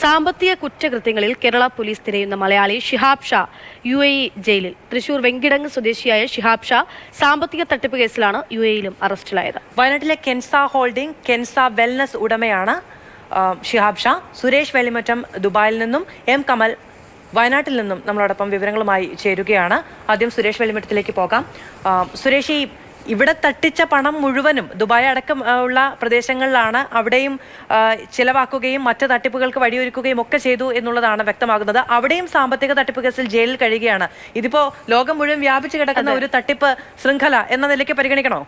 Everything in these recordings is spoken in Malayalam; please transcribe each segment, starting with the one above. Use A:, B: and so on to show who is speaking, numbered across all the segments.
A: സാമ്പത്തിക കുറ്റകൃത്യങ്ങളിൽ കേരള പോലീസ് തിരയുന്ന മലയാളി ഷിഹാബ് ഷാ UAE ജയിലിൽ. തൃശൂർ വെങ്കിടങ്ങ് സ്വദേശിയായ ഷിഹാബ് ഷാ സാമ്പത്തിക തട്ടിപ്പ് കേസിലാണ് UAEയിലും അറസ്റ്റിലായത്.
B: വയനാട്ടിലെ കെൻസ ഹോൾഡിംഗ് കെൻസ വെൽനസ് ഉടമയാണ് ഷിഹാബ് ഷാ. സുരേഷ് വെള്ളിമറ്റം ദുബായിൽ നിന്നും, M കമൽ വയനാട്ടിൽ നിന്നും നമ്മളോടൊപ്പം വിവരങ്ങളുമായി ചേരുകയാണ്. ആദ്യം സുരേഷ് വെള്ളിമറ്റത്തിലേക്ക് പോകാം. സുരേഷ്, ഇവിടെ തട്ടിച്ച പണം മുഴുവനും ദുബായ് അടക്കം ഉള്ള പ്രദേശങ്ങളിലാണ്. അവിടെയും ചിലവാക്കുകയും മറ്റ് തട്ടിപ്പുകൾക്ക് വഴിയൊരുക്കുകയും ഒക്കെ ചെയ്തു എന്നുള്ളതാണ് വ്യക്തമാകുന്നത്. അവിടെയും സാമ്പത്തിക തട്ടിപ്പ് കേസിൽ ജയിലിൽ കഴിയുകയാണ്. ഇതിപ്പോ ലോകം മുഴുവൻ വ്യാപിച്ചു കിടക്കുന്ന ഒരു തട്ടിപ്പ് ശൃംഖല എന്ന നിലയ്ക്ക് പരിഗണിക്കണോ?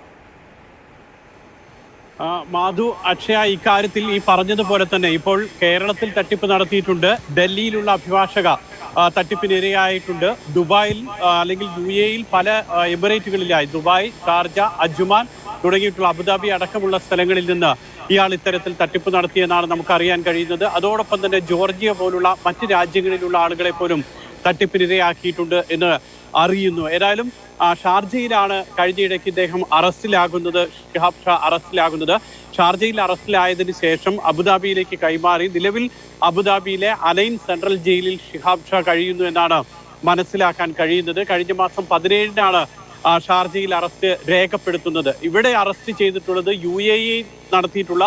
C: മാധു, അക്ഷയ, ഇക്കാര്യത്തിൽ ഈ പറഞ്ഞതുപോലെ തന്നെ ഇപ്പോൾ കേരളത്തിൽ തട്ടിപ്പ് നടത്തിയിട്ടുണ്ട്. ഡൽഹിയിലുള്ള അഭിഭാഷക തട്ടിപ്പിനിരയായിട്ടുണ്ട്. ദുബായിൽ അല്ലെങ്കിൽ UAEയിൽ പല എമിറേറ്റുകളിലായി ദുബായ്, ഷാർജ, അജ്മാൻ തുടങ്ങിയിട്ടുള്ള അബുദാബി അടക്കമുള്ള സ്ഥലങ്ങളിൽ നിന്ന് ഇയാൾ ഇത്തരത്തിൽ തട്ടിപ്പ് നടത്തിയെന്നാണ് നമുക്കറിയാൻ കഴിയുന്നത്. അതോടൊപ്പം തന്നെ ജോർജിയ പോലുള്ള മറ്റ് രാജ്യങ്ങളിലുള്ള ആളുകളെ പോലും തട്ടിപ്പിനിരയാക്കിയിട്ടുണ്ട് എന്ന് അറിയുന്നു. ഏതായാലും ഷാർജയിലാണ് കഴിഞ്ഞയിടയ്ക്ക് ഇദ്ദേഹം അറസ്റ്റിലാകുന്നത്. ഷിഹാബ് ഷാ അറസ്റ്റിലാകുന്നത്. ഷാർജയിൽ അറസ്റ്റിലായതിനു ശേഷം അബുദാബിയിലേക്ക് കൈമാറി നിലവിൽ അബുദാബിയിലെ അലൈൻ സെൻട്രൽ ജയിലിൽ ഷിഹാബ് ഷാ കഴിയുന്നു എന്നാണ് മനസ്സിലാക്കാൻ കഴിയുന്നത്. കഴിഞ്ഞ മാസം 17-നാണ് ഷാർജയിൽ അറസ്റ്റ് രേഖപ്പെടുത്തുന്നത്. ഇവിടെ അറസ്റ്റ് ചെയ്തിട്ടുള്ളത് UAE നടത്തിയിട്ടുള്ള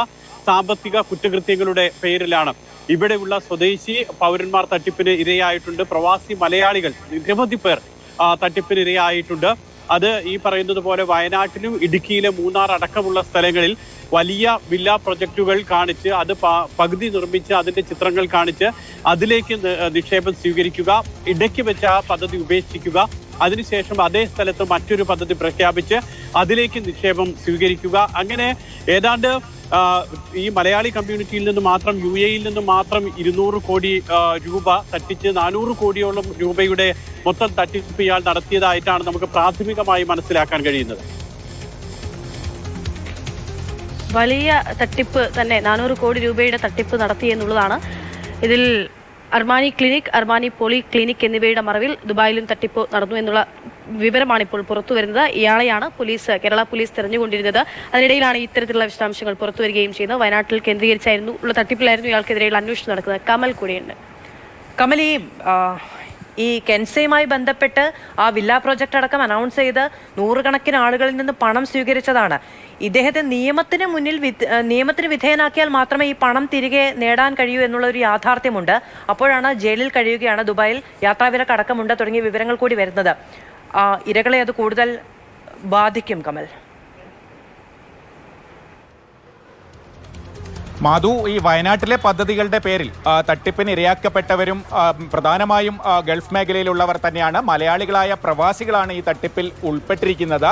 C: സാമ്പത്തിക കുറ്റകൃത്യങ്ങളുടെ പേരിലാണ്. ഇവിടെയുള്ള സ്വദേശി പൗരന്മാർ തട്ടിപ്പിന് ഇരയായിട്ടുണ്ട്. പ്രവാസി മലയാളികൾ നിരവധി പേർ തട്ടിപ്പിന് ഇരയായിട്ടുണ്ട്. അത് ഈ പറയുന്നത് പോലെ വയനാട്ടിലും ഇടുക്കിയിലെ മൂന്നാർ അടക്കമുള്ള സ്ഥലങ്ങളിൽ വലിയ വില്ല പ്രൊജക്റ്റുകൾ കാണിച്ച് അത് പകുതി നിർമ്മിച്ച് അതിന്റെ ചിത്രങ്ങൾ കാണിച്ച് അതിലേക്ക് നിക്ഷേപം സ്വീകരിക്കുക, ഇടയ്ക്ക് വെച്ച് ആ പദ്ധതി ഉപേക്ഷിക്കുക, അതിനുശേഷം അതേ സ്ഥലത്ത് മറ്റൊരു പദ്ധതി പ്രഖ്യാപിച്ച് അതിലേക്ക് നിക്ഷേപം സ്വീകരിക്കുക. അങ്ങനെ ഏതാണ്ട് ഈ മലയാളി കമ്മ്യൂണിറ്റിയിൽ നിന്ന് മാത്രം UAEയിൽ നിന്ന് മാത്രം 200 കോടി രൂപ തട്ടിച്ച് 400 കോടിയോളം രൂപയുടെ മൊത്തം തട്ടിപ്പ് ഇയാൾ നടത്തിയതായിട്ടാണ് നമുക്ക് പ്രാഥമികമായി മനസ്സിലാക്കാൻ കഴിയുന്നത്.
A: വലിയ തട്ടിപ്പ് തന്നെ, 400 കോടി രൂപയുടെ തട്ടിപ്പ് നടത്തി എന്നുള്ളതാണ്. ഇതിൽ Armani clinic, Armani poly clinic എന്നിവയുടെ മറവിൽ ദുബായിലും തട്ടിപ്പ് നടന്നു എന്നുള്ള വിവരമാണ് ഇപ്പോൾ പുറത്തു വരുന്നത്. ഇയാളെയാണ് കേരള പോലീസ് തെരഞ്ഞുകൊണ്ടിരുന്നത്. അതിനിടയിലാണ് ഇത്തരത്തിലുള്ള വിശദാംശങ്ങൾ പുറത്തു വരികയും ചെയ്യുന്നത്. വയനാട്ടിൽ കേന്ദ്രീകരിച്ചായിരുന്നു ഉള്ള തട്ടിപ്പിലായിരുന്നു ഇയാൾക്കെതിരെയുള്ള അന്വേഷണം നടക്കുന്നത്. കമൽ കൂടിയുണ്ട്.
B: കമൽ, ഈ കെൻസയുമായി ബന്ധപ്പെട്ട് ആ വില്ല പ്രോജക്റ്റ് അടക്കം അനൗൺസ് ചെയ്ത് നൂറുകണക്കിന് ആളുകളിൽ നിന്ന് പണം സ്വീകരിച്ചതാണ്. ഇദ്ദേഹത്തെ നിയമത്തിന് വിധേയനാക്കിയാൽ മാത്രമേ ഈ പണം തിരികെ നേടാൻ കഴിയൂ എന്നുള്ള ഒരു യാഥാർത്ഥ്യമുണ്ട്. അപ്പോഴാണ് ജയിലിൽ കഴിയുകയാണ്, ദുബായിൽ യാത്രാവിലക്ക് അടക്കമുണ്ട് തുടങ്ങിയ വിവരങ്ങൾ കൂടി വരുന്നത്. ഇരകളെ അത് കൂടുതൽ ബാധിക്കും. കമൽ,
D: മാധു, ഈ വയനാട്ടിലെ പദ്ധതികളുടെ പേരിൽ തട്ടിപ്പിന് ഇരയാക്കപ്പെട്ടവരും പ്രധാനമായും ഗൾഫ് മേഖലയിലുള്ളവർ തന്നെയാണ്. മലയാളികളായ പ്രവാസികളാണ് ഈ തട്ടിപ്പിൽ ഉൾപ്പെട്ടിരിക്കുന്നത്.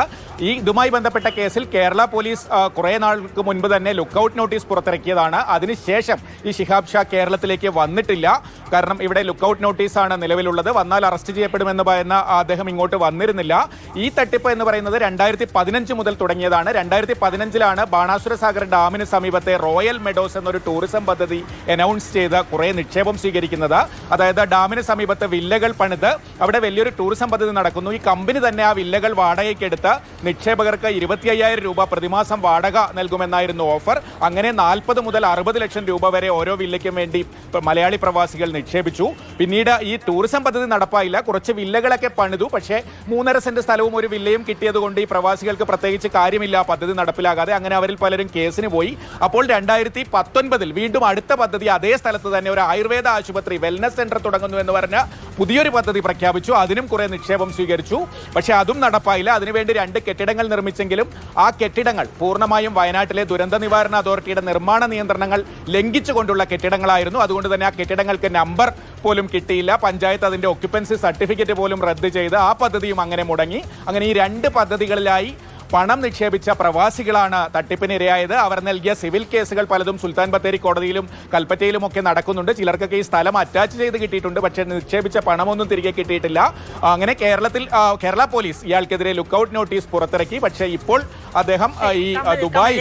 D: ഇതുമായി ബന്ധപ്പെട്ട കേസിൽ കേരള പോലീസ് കുറേ നാൾക്ക് മുൻപ് തന്നെ ലുക്കൌട്ട് നോട്ടീസ് പുറത്തിറക്കിയതാണ്. അതിനുശേഷം ഈ ഷിഹാബ് ഷാ കേരളത്തിലേക്ക് വന്നിട്ടില്ല. കാരണം ഇവിടെ ലുക്കൌട്ട് നോട്ടീസാണ് നിലവിലുള്ളത്. വന്നാൽ അറസ്റ്റ് ചെയ്യപ്പെടുമെന്ന് പറയുന്ന അദ്ദേഹം ഇങ്ങോട്ട് വന്നിരുന്നില്ല. ഈ തട്ടിപ്പ് എന്ന് പറയുന്നത് 2015 മുതൽ തുടങ്ങിയതാണ്. 2015-ലാണ് ബാണാസുര സാഗർ ഡാമിന് സമീപത്തെ റോയൽ മെഡോസ് എന്നൊരു ടൂറിസം പദ്ധതി അനൗൺസ് ചെയ്ത് കുറേ നിക്ഷേപം സ്വീകരിക്കുന്നത്. അതായത് ഡാമിന് സമീപത്ത് വില്ലകൾ പണിത് അവിടെ വലിയൊരു ടൂറിസം പദ്ധതി നടക്കുന്നു. ഈ കമ്പനി തന്നെ ആ വില്ലകൾ വാടകയ്ക്കെടുത്ത് നിക്ഷേപകർക്ക് 25,000 രൂപ പ്രതിമാസം വാടക നൽകുമെന്നായിരുന്നു ഓഫർ. അങ്ങനെ 40 മുതൽ 60 ലക്ഷം രൂപ വരെ ഓരോ വില്ലയ്ക്കും വേണ്ടി മലയാളി പ്രവാസികൾ നിക്ഷേപിച്ചു. പിന്നീട് ഈ ടൂറിസം പദ്ധതി നടപ്പായില്ല. കുറച്ച് വില്ലകളൊക്കെ പണിതു. പക്ഷേ 3.5 സെന്റ് സ്ഥലവും ഒരു വില്ലയും കിട്ടിയതുകൊണ്ട് ഈ പ്രവാസികൾക്ക് പ്രത്യേകിച്ച് കാര്യമില്ല പദ്ധതി നടപ്പിലാകാതെ. അങ്ങനെ അവരിൽ പലരും കേസിന് പോയി. അപ്പോൾ 2019 വീണ്ടും അടുത്ത പദ്ധതി അതേ സ്ഥലത്ത് തന്നെ ഒരു ആയുർവേദ ആശുപത്രി, വെൽനസ് സെന്റർ തുടങ്ങുന്നു എന്ന് പറഞ്ഞ് പുതിയൊരു പദ്ധതി പ്രഖ്യാപിച്ചു. അതിനും കുറെ നിക്ഷേപം സ്വീകരിച്ചു. പക്ഷേ അതും നടപ്പായില്ല. അതിനുവേണ്ടി 2 കെട്ടിടങ്ങൾ നിർമ്മിച്ചെങ്കിലും ആ കെട്ടിടങ്ങൾ പൂർണ്ണമായും വയനാട്ടിലെ ദുരന്ത നിവാരണ അതോറിറ്റിയുടെ നിർമ്മാണ നിയന്ത്രണങ്ങൾ ലംഘിച്ചുകൊണ്ടുള്ള കെട്ടിടങ്ങളായിരുന്നു. അതുകൊണ്ട് തന്നെ ആ കെട്ടിടങ്ങൾക്ക് നമ്പർ പോലും കിട്ടിയില്ല. പഞ്ചായത്ത് അതിന്റെ ഒക്യുപ്പൻസി സർട്ടിഫിക്കറ്റ് പോലും റദ്ദ് ചെയ്ത് ആ പദ്ധതിയും അങ്ങനെ മുടങ്ങി. അങ്ങനെ ഈ 2 പദ്ധതികളിലായി പണം നിക്ഷേപിച്ച പ്രവാസികളാണ് തട്ടിപ്പിനിരയായത്. അവർ നൽകിയ സിവിൽ കേസുകൾ പലതും സുൽത്താൻ ബത്തേരി കോടതിയിലും കൽപ്പറ്റയിലും ഒക്കെ നടക്കുന്നുണ്ട്. ചിലർക്കൊക്കെ ഈ സ്ഥലം അറ്റാച്ച് ചെയ്ത് കിട്ടിയിട്ടുണ്ട്. പക്ഷേ നിക്ഷേപിച്ച പണമൊന്നും തിരികെ കിട്ടിയിട്ടില്ല. അങ്ങനെ കേരള പോലീസ് ഇയാൾക്കെതിരെ ലുക്കൌട്ട് നോട്ടീസ് പുറത്തിറക്കി. പക്ഷേ ഇപ്പോൾ അദ്ദേഹം ഈ ദുബായ്